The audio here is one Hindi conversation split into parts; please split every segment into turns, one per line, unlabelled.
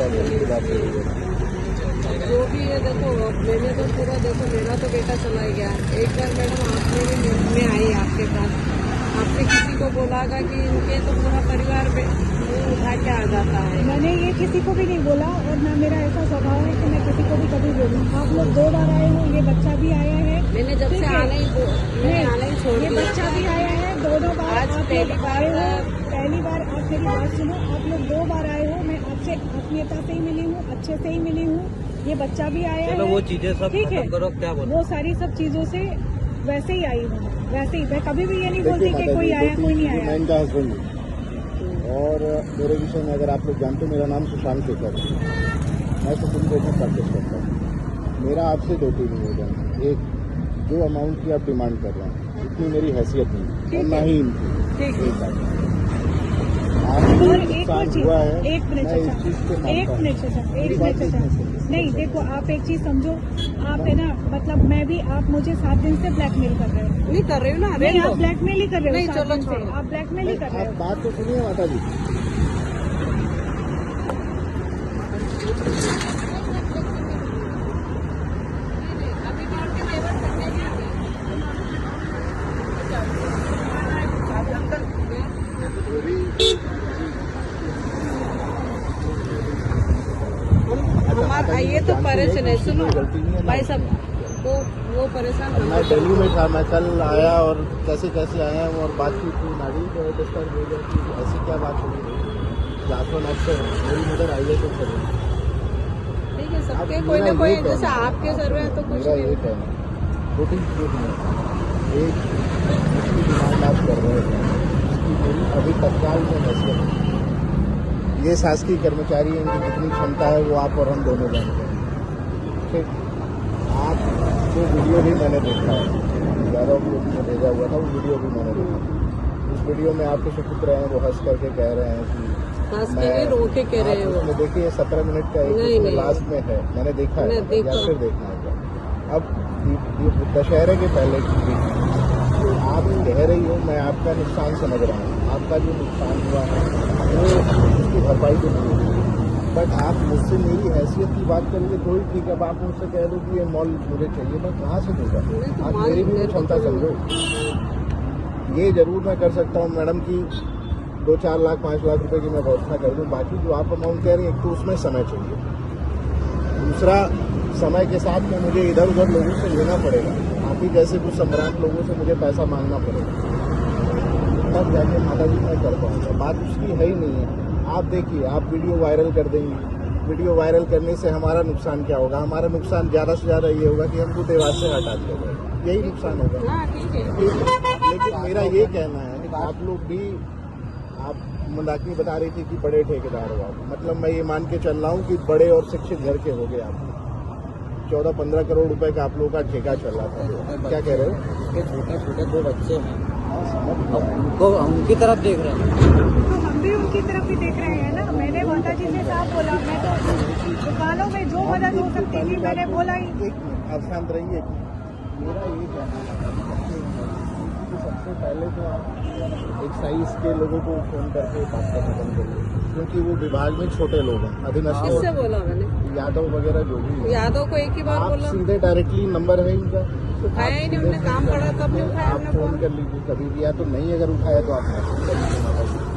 क्या बात है।
जो भी है देखो, मैंने तो पूरा देखो, मेरा तो बेटा चला ही गया। एक बार मैडम आपने भी मैं आई आपके पास, आपने किसी को बोलागा कि इनके तो पूरा परिवार मुँह उठा के आ जाता है।
मैंने ये किसी को भी नहीं बोला और ना मेरा ऐसा स्वभाव है कि मैं किसी को भी कभी बोलूँ। आप लोग 2 बार आए हो, ये बच्चा भी आया है।
मैंने जब से आना ही छोड़
ये
दिया।
बच्चा भी आया है, दोनों बार
आज
आप
पहली
लोग
बार
आए हो। पहली बार आप मेरी बात सुनो, आप लोग 2 बार आए हो। मैं आपसे आत्मीयता से ही मिली हूँ, अच्छे से ही मिली हूँ। ये बच्चा भी आया है।
वो चीजें सब
ठीक है,
करो, क्या बोलो।
वो सारी सब चीजों से वैसे ही आई हूँ, वैसे ही। मैं कभी भी ये नहीं बोलती कि कोई आया कोई नहीं आया।
मैं इनका हस्बैंड हूँ और मेरे विषय में अगर आप लोग जानते हो, मेरा नाम सुशांत शेखर है। मैं सुप्रीम कोर्ट में प्रैक्टिस करता हूँ। मेरा आपसे 2-3 निवेदन है। एक, जो अमाउंट की आप डिमांड कर रहे हैं, इतनी मेरी हैसियत नहीं और ना ही इनकी।
ठीक है।
आपको
और एक और
नुकसान
चीज,
हुआ है,
एक मिनट
मैं इस चीज को
एक
मानता
मिनट
हूँ।
एक मिनट नहीं, देखो आप एक चीज समझो, आप है ना, मतलब मैं भी, आप मुझे 7 दिन से ब्लैकमेल कर रहे हो।
नहीं कर रही हूँ ना,
नहीं, आप ब्लैकमेल ही कर रहे हो।
नहीं,
7
चलो
दिन से
छोड़ो।
आप ब्लैकमेल ही कर रहे
आप
हो।
बात तो सुनिए माता जी।
हमारा ये तो परेशान है। सुनो भाई साहब, वो परेशान
मैं दिल्ली में था, मैं कल आया और कैसे कैसे आया हूँ और बातचीत हुई, नाड़ी को डिस्टर्ब हो गया कि ऐसी क्या बात हो गई। जासवन अक्सर मेरी मदर आई है तो करें।
ठीक है, सबके कोई ना कोई, जैसे आपके सर में तो कुछ
मेरा
नहीं।
ये कहना है, 2-3 चीज़ में एक, उसकी डिमांड आप कर रहे हैं, उसकी मेरी अभी तत्काल में हैसियत है। ये शासकीय कर्मचारी हैं, इनकी जितनी क्षमता है वो आप और हम दोनों जानते हैं। फिर आप जो वीडियो भी मैंने देखा है, 11 को भेजा हुआ था, वो वीडियो भी मैंने देखा। उस वीडियो में आपके सुपुत्र हैं, वो हंस करके कह रहे हैं कि
मैं रोके कह रहे हो।
उसमें देखिए 17 मिनट का एक लास्ट में है, मैंने देखा है या फिर देखना होगा। अब ये दशहरे के पहले की चीज तो आप कह रही हो, मैं आपका नुकसान समझ रहा हूँ। आपका जो नुकसान हुआ है वो उसकी भरपाई तो नहीं होगी, बट आप मुझसे मेरी हैसियत की बात करोगे तो ही ठीक है। अब आप मुझसे कह दो कि ये मॉल मुझे चाहिए, मैं कहाँ से दूंगा? आप मेरी भी क्षमता समझो। ये जरूर मैं कर सकता हूँ मैडम की 2-4 लाख 5 लाख रुपए की मैं व्यवस्था कर दूँ। बाकी जो आप अमाउंट कह रही हैं, एक तो उसमें समय चाहिए, दूसरा समय के साथ में मुझे इधर उधर लोगों से लेना पड़ेगा। आप ही जैसे कुछ सम्राट लोगों से मुझे पैसा मांगना पड़ेगा, तब जाके माता जी मैं कर पाऊँगा। बात उसकी है ही नहीं है। आप देखिए, आप वीडियो वायरल कर देंगे, वीडियो वायरल करने से हमारा नुकसान क्या होगा? हमारा नुकसान ज़्यादा से ज़्यादा ये होगा कि हमको देवास से हटा दिया जाए, यही नुकसान होगा। लेकिन मेरा ये कहना है कि आप लोग भी, आप मंदाकिनी बता रही थी कि बड़े ठेकेदार हो आप, मतलब मैं ये मान के चल रहा हूँ कि बड़े और शिक्षित घर के हो गए आप। 14-15 करोड़ रुपए का आप लोगों का ठेका चल रहा था। क्या कह रहे हो?
छोटे छोटे 2 बच्चे हैं, उनको उनकी तरफ देख रहे हैं।
तो हम भी उनकी तरफ ही देख रहे हैं ना। मैंने माता जी से साफ बोला, मैं तो दुकानों में जो मदद हो सकती थी मैंने बोला ही।
एक मिनट आप शांत रहिए। मेरा ये कहना है कि सबसे पहले तो आप एक्साइज के लोगों को फोन करके बात करना बंद करिए, क्योंकि वो विभाग में छोटे लोग हैं, अधीनस्थ।
किससे बोला मैंने?
यादव वगैरह जो भी है।
यादव को एक ही बार
आप
बोला,
सीधे डायरेक्टली नंबर है इनका,
उठाया ही नहीं। उन्होंने काम पड़ा तब नहीं उठाया
आप
हमने
फोन कर लीजिए कभी भी, या तो नहीं अगर उठाया तो आप मैसेज कर दीजिए।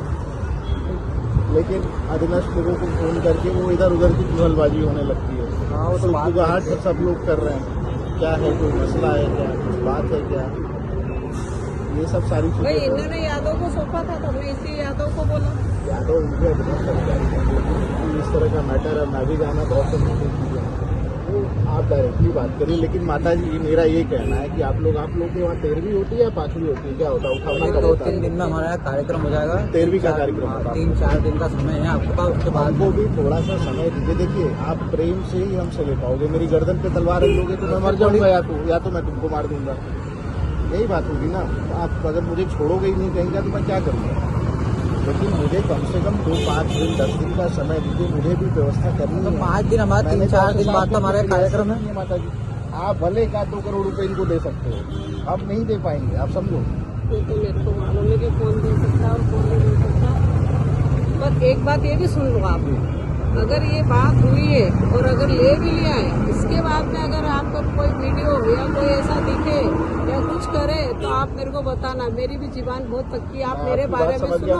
लेकिन अधीनस्थ लोगों को फोन करके वो इधर उधर की चुगलबाजी होने लगती है।
हाँ, वो तो
बात सब लोग कर रहे हैं, क्या है, कोई मसला है क्या, कुछ बात है क्या, ये सब सारी
भाई
चीजें।
इन्होंने यादव को सौंपा था तो हमने इसी यादव को बोला।
यादव उनके अधीनस्थ अधिकारी हैं, इस तरह का मैटर है, मैं भी जाना बहुत संबंधित चीजें हैं, वो आप डायरेक्टली बात करिए। लेकिन माता जी मेरा ये कहना है कि आप लोग के वहाँ 13वीं होती है या 5वीं होती है, क्या होता है? उठाना कब होता है?
2-3 दिन में हमारा कार्यक्रम हो जाएगा।
13वीं का कार्यक्रम होगा।
3-4 दिन का समय है आपके पास, उसके बाद
हमको भी थोड़ा सा समय दीजिए। देखिए, आप प्रेम से ही हमसे ले पाओगे। मेरी गर्दन पे तलवार रख लोगे तो मैं मर जाऊंगा, या तो मैं तुमको मार दूंगा। यही बात होगी ना। आप अगर मुझे छोड़ोगे ही नहीं कहेंगे तो मैं क्या करूँगा? लेकिन मुझे कम से कम 2-5 दिन 10 दिन का समय दीजिए, मुझे भी व्यवस्था करनी है।
5 दिन हमारा 3-4 दिन बाद तो हमारा कार्यक्रम है।
माता जी, आप भले 1-2 करोड़ रुपए इनको दे सकते हो, अब नहीं दे पाएंगे, आप समझो।
ये तो मेरे को मालूम है कि कौन दे सकता है और कौन नहीं दे सकता। पर एक बात ये भी सुन लो आप, अगर ये बात हुई है और अगर ले भी लिया है, इसके बाद में अगर आपको कोई वीडियो या कोई ऐसा दिखे या कुछ करे तो आप मेरे को बताना। मेरी भी जुबान बहुत पक्की है, आप मेरे बारे में सुनो।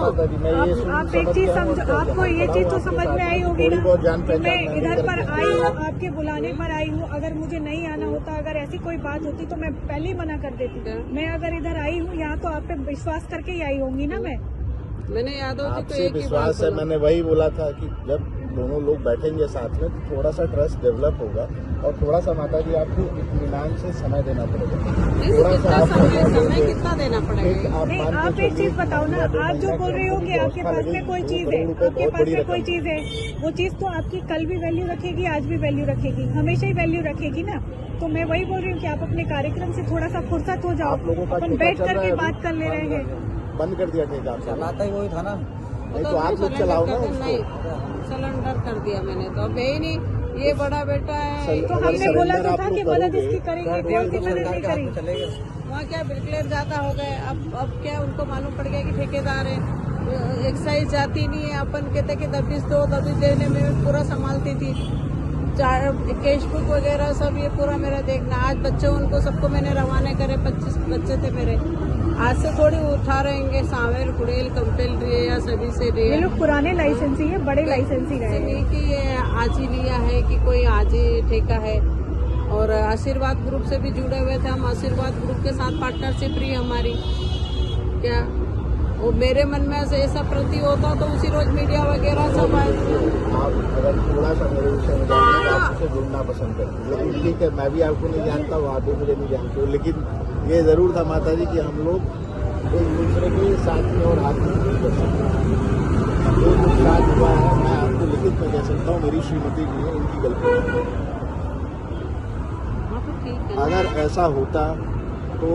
आप एक चीज समझो, आपको ये चीज तो समझ में आई होगी ना कि मैं इधर पर आई हूँ, आपके बुलाने पर आई हूँ। अगर मुझे नहीं आना होता, अगर ऐसी कोई बात होती तो मैं पहले ही मना कर देती। मैं अगर इधर आई हूँ यहाँ तो आप पे विश्वास करके ही आई होंगी ना।
मैंने यादव जी को
आपसे
एक ही बात
विश्वास है, मैंने वही बोला था कि जब दोनों लोग बैठेंगे साथ में तो थोड़ा सा ट्रस्ट डेवलप होगा और थोड़ा सा माता जी आपको इत्मीनान से समय देना पड़ेगा। थोड़ा सा
समय कितना देना पड़ेगा?
नहीं, आप एक चीज बताओ ना, आप जो बोल रहे हो कि आपके पास में कोई चीज है, आपके पास में कोई चीज है, वो चीज तो आपकी कल भी वैल्यू रखेगी, आज भी वैल्यू रखेगी, हमेशा ही वैल्यू रखेगी ना। तो मैं वही बोल रही हूँ कि आप अपने कार्यक्रम से थोड़ा सा फुर्सत हो जाओ। अपन बैठ करके बात कर ले रहे हैं।
बंद कर दिया ठेका,
चलाता ही वही था ना।
नहीं तो आप लोग चलाओ ना।
नहीं, सिलेंडर कर दिया मैंने तो। अब यही नहीं, ये बड़ा बेटा है
तो हमने बोला तो था कि मदद इसकी करेंगे, कौन सी मदद नहीं करेंगे।
वहाँ क्या ब्रिकलेयर ज्यादा हो गए, अब क्या उनको मालूम पड़ गया कि ठेकेदार है, एक्साइज जाती नहीं है। अपन कहते कि दबिश देने में पूरा संभालती थी, कैश बुक वगैरह सब ये पूरा मेरा देखना। आज बच्चे उनको सबको मैंने रवाना करे, 25 बच्चे थे मेरे। आज से थोड़ी उठा रहेंगे, सांवेर कुड़ेल कंपेल रही या सभी से रही
ये लोग पुराने लाइसेंसी है, बड़े लाइसेंसी रहे
नहीं कि ये आज ही लिया है कि कोई आज ही ठेका है। और आशीर्वाद ग्रुप से भी जुड़े हुए थे हम, आशीर्वाद ग्रुप के साथ पार्टनरशिप रही हमारी। क्या वो मेरे मन में ऐसे ऐसा प्रति होता तो उसी रोज मीडिया वगैरह सब आए।
आप अगर थोड़ा सा मेरे विषय में जानते तो आपसे जुड़ना पसंद करते, लेकिन ठीक है मैं भी आपको नहीं जानता हूँ, आप भी मुझे नहीं जानते हो। लेकिन ये जरूर था माता जी कि हम लोग एक दूसरे के साथ में और हाथ में नहीं कर सकते। जो कुछ साथ हुआ है मैं आपको लिखित में कह सकता हूँ, मेरी श्रीमती जी है, इनकी गलती है। अगर ऐसा होता तो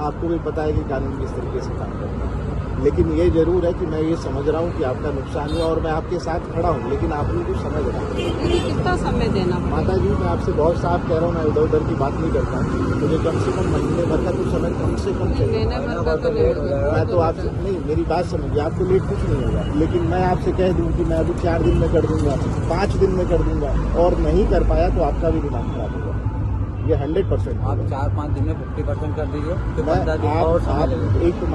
आपको भी पता है कि कानून किस तरीके से काम करता है। लेकिन ये जरूर है कि मैं ये समझ रहा हूँ कि आपका नुकसान हुआ और मैं आपके साथ खड़ा हूँ, लेकिन आप लोग कुछ समझ रहा हूँ।
कितना समय देना
माता जी मैं आपसे बहुत साफ कह रहा हूँ, मैं इधर उधर की बात नहीं करता। मुझे कम से कम महीने भर का कुछ समय कम से कम चाहिए। मैं तो आपसे नहीं, मेरी बात समझिए, आपको लेट कुछ नहीं होगा। लेकिन मैं आपसे कह दूँ कि मैं अभी 4 दिन में कर दूंगा, 5 दिन में कर दूंगा, और नहीं कर पाया तो आपका भी दिमाग खराब होगा। ये 100%।
आप 4-5 दिन में 50% कर दीजिए।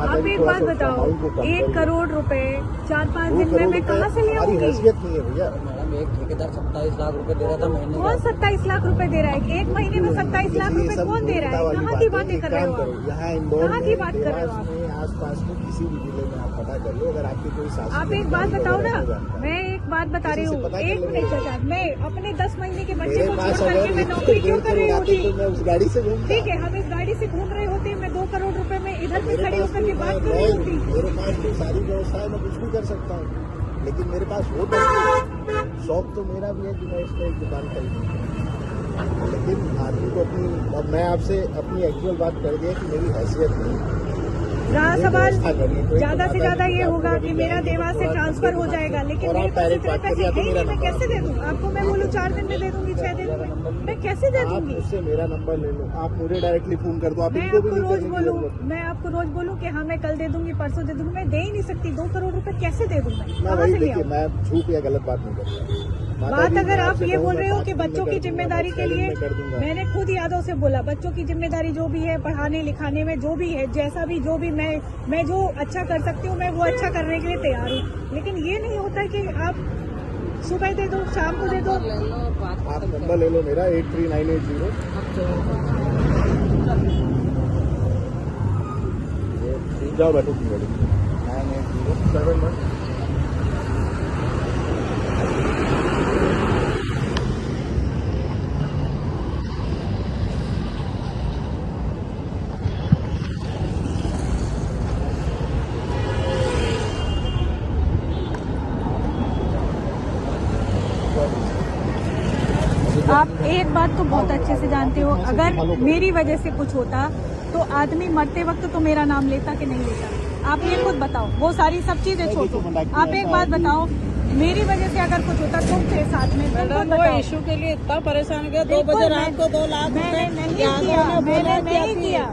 आप एक बात बताओ, 1 करोड़ रुपए 4-5 दिन में मैं कहाँ से ले आऊंगी?
हैसियत नहीं है भैया।
मैडम एक ठेकेदार 27 लाख रुपए दे रहा था महीने
कौन 27 लाख रुपए दे रहा है? एक महीने में 27 लाख रुपए कौन दे रहा है? कहाँ की बातें कर रहे हो आप?
यहाँ इंदौर
कहाँ की बात कर रहे हो आप?
आस-पास में किसी भी जिले में आप पता कर लो, अगर आपकी कोई सास।
आप एक बात बताओ ना, मैं एक बात बता रही हूँ, 1 मिनट चाचा, मैं अपने 10 महीने के बच्चे को छोड़ करके मैं नौकरी क्यों कर रही होती?
मैं उस गाड़ी से
ठीक है, हम इस गाड़ी से घूम रहे होते, मैं 2 करोड़ रुपए में इधर पे खड़ी होकर के बात कर रही होती।
मेरे पास तो सारी व्यवस्था है, मैं कुछ भी कर सकता हूँ, लेकिन मेरे पास वो तो शौक तो मेरा भी है कि मैं इसका एक दुकान खरीदूँ। लेकिन आदमी को अपनी, अब मैं आपसे अपनी एक्चुअल बात कर दिया कि मेरी हैसियत नहीं।
रहा सवाल ज्यादा से ज्यादा ये होगा कि मेरा देवास से ट्रांसफर हो जाएगा, लेकिन मेरे पास इतने पैसे है ही नहीं, मैं कैसे दे दूँ आपको? मैं बोलूँ 4 दिन में दे दूंगी, 6 दिन में, मैं कैसे दे दूंगी?
उससे मेरा नंबर ले लो, आप मुझे डायरेक्टली फोन कर दो। आप
मैं आपको रोज बोलूँ, मैं आपको रोज बोलूँ कि हाँ मैं कल दे दूंगी, परसों दे दूंगी, मैं दे ही नहीं सकती। 2 करोड़ रुपए कैसे दे दूँ मैं?
वही देखिए, मैं झूठ या गलत बात नहीं करता।
बात अगर आप ये बोल रहे हो कि बच्चों की जिम्मेदारी के लिए, मैंने खुद यादव से बोला, बच्चों की जिम्मेदारी जो भी है, पढ़ाने लिखाने में जो भी है, जैसा भी जो भी मैं जो अच्छा कर सकती हूँ मैं वो अच्छा करने के लिए तैयार हूँ। लेकिन ये नहीं होता कि आप सुबह दे दो, शाम को दे दो।
आप नंबर ले लो मेरा 83980। जाओ बैठो, 98071।
आप एक बात तो बहुत अच्छे से जानते हो, अगर मेरी वजह से कुछ होता तो आदमी मरते वक्त तो मेरा नाम लेता कि नहीं लेता? आप ये खुद बताओ, वो सारी सब चीजें छोड़ो। आप एक बात बताओ, मेरी वजह से अगर कुछ होता तुम थे साथ में,
मैडम वो इशू के लिए इतना परेशान किया, 2 बजे रात को 2 लाख
मैंने नहीं किया,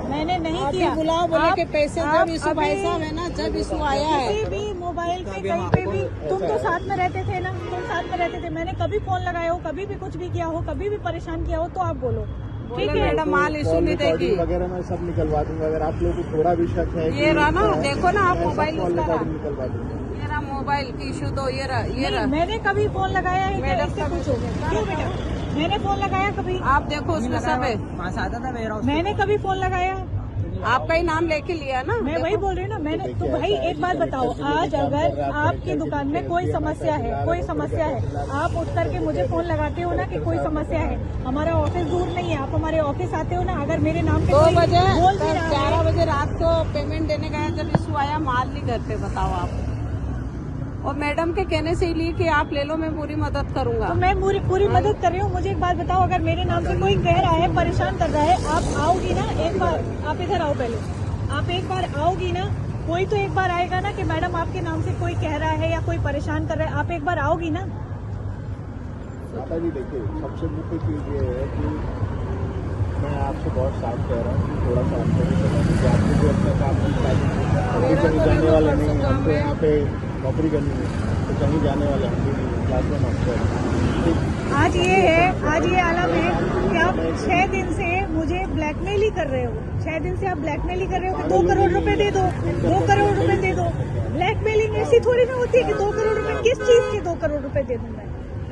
मैंने नहीं किया।
बुलाओ बोले के पैसे जब इशू भाई साहब है ना, जब इशू आया है
किसी भी मोबाइल पे कहीं पे भी तुम तो साथ में रहते थे ना, तुम साथ में रहते थे, मैंने कभी फोन लगाया हो, कभी भी कुछ भी किया हो, कभी भी परेशान किया हो तो आप बोलो, ठीक है।
मैडम माल इशू नहीं देगी
वगैरह मैं सब निकलवा दूंगा। अगर आप लोगों को थोड़ा भी शक है
ये रहा ना, देखो ना आप मोबाइल
निकलवा दूंगा।
ये रहा मोबाइल की इशू तो ये रहा
नहीं, मैंने कभी फोन लगाया है क्या?
मैडम
इससे पूछो क्यों बेटा, मैंने फोन लगाया कभी?
आप देखो उसमें सब है,
वहाँ से आता था मेरा
मैंने कभी फोन लगाया?
आपका ही नाम लेके लिया ना।
मैं वही बोल रही हूँ ना, मैंने तो भाई एक बात बताओ, आज अगर आपकी दुकान में कोई समस्या है, कोई समस्या है, आप उठ करके मुझे फोन लगाते हो ना कि कोई समस्या है, हमारा ऑफिस दूर नहीं है, आप हमारे ऑफिस आते हो ना, अगर मेरे नाम पे
2
कोई
बजे
बोल भी रहा है,
11 बजे रात को पेमेंट देने गया, जब इशू आया माल नहीं घर पे, बताओ आप। और मैडम के कहने से ही ली कि आप ले लो, मैं पूरी मदद करूंगा।
तो मैं पूरी मदद कर रही हूँ। मुझे एक बात बताओ, अगर मेरे नाम से कोई कह रहा है, परेशान कर रहा है, आप आओगी ना एक बार? आप इधर आओ पहले, आप एक बार आओगी ना? कोई तो एक बार आएगा ना कि मैडम आपके नाम से कोई कह रहा है या कोई परेशान कर रहा है, आप एक बार आओगी ना?
माता जी देखिए, सबसे मुख्य चीज ये है कि मैं आपसे बहुत साफ कह रहा हूँ कि थोड़ा सा आपको जो अच्छा काम अभी कहीं जाने वाले नहीं हैं, हमको यहाँ पे नौकरी करनी है, तो कहीं जाने वाले हम भी नहीं, क्लास वन अफसर।
आज ये है, आज ये आलम है कि आप 6 दिन से मुझे ब्लैकमेल ही कर रहे हो, 6 दिन से आप ब्लैकमेल ही कर रहे हो कि 2 करोड़ रुपए दे दो, 2 करोड़ रुपए दे दो। ब्लैकमेलिंग ऐसी थोड़ी ना होती है कि 2 करोड़ रुपए, किस चीज के 2 करोड़ रुपए दे दूं मैं?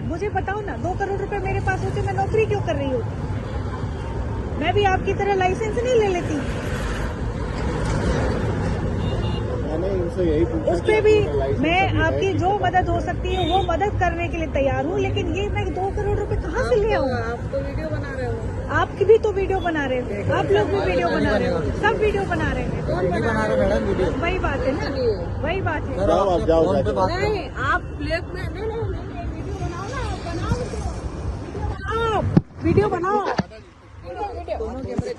मुझे बताओ ना, 2 करोड़ रुपए मेरे पास होते मैं नौकरी क्यों कर रही होती? मैं भी आपकी तरह लाइसेंस नहीं ले लेती।
मैंने इनसे यही पूछा,
उस पे भी मैं आपकी जो मदद हो सकती है वो मदद करने के लिए तैयार हूँ, लेकिन ये मैं 2 करोड़ रुपए कहाँ से ले आऊँ?
आप तो वीडियो बना रहे हो,
आपकी भी तो वीडियो बना रहे थे, आप लोग भी वीडियो बना रहे हो, सब वीडियो बना रहे हैं।
बना रहे मैडम वीडियो।
वही बात है ना, वही बात है।
सर, आप
जाओ,
फोन पे बात करो।
नहीं आप ब्लैकमेल नहीं, वीडियो बनाओ ना, बनाओ वीडियो बनाओ।
दोनों कैमरे